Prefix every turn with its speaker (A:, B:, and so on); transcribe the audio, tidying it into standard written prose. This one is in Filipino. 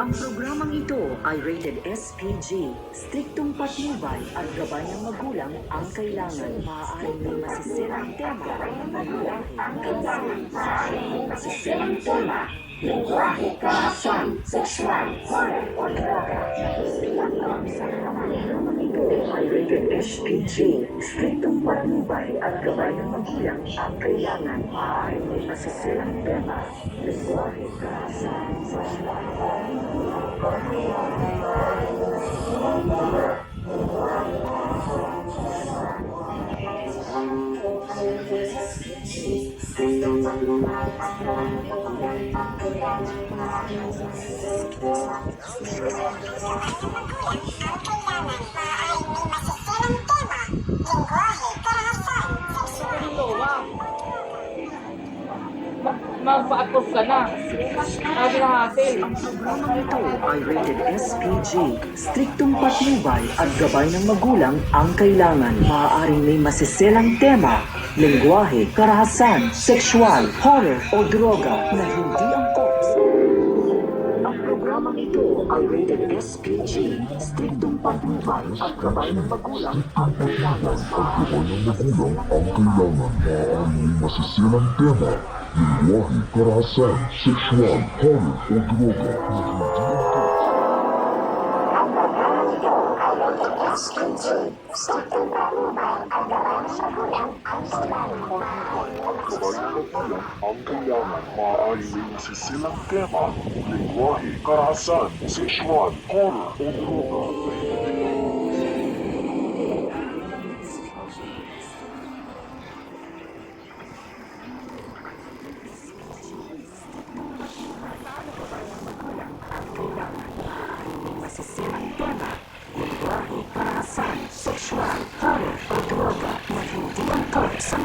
A: Ang programang ito ay rated SPG. Striktong patnubay at gabay ng magulang ang kailangan. Maaaring may masisirang tema, masisirang tema, lingwahe, karahasan, sexual, horror, o droga. Ito ay rated SPG. Striktong patnubay at gabay ng magulang ang kailangan. Maaaring may masisirang tema, lingwahe, karahasan, sexual,
B: Magpa-approve ka na. Sabi na hasil.
A: Ang programang ito ay rated SPG. Striktong patnubay at gabay ng magulang ang kailangan. Maaaring may masiselang tema, lingwahe, karahasan, sexual, horror o droga na hindi angkop. Ang programang ito ay rated SPG. Striktong patnubay at gabay ng magulang ang kailangan.
C: Maaaring may masisilang tema, lingwahe, karahasan, sexual, horror o droga na hindi angkop. Ang kailangan, maaaring may masisilang tema, lingwahe, karahasan, sexual, horror o droga.
A: Masisirang tema.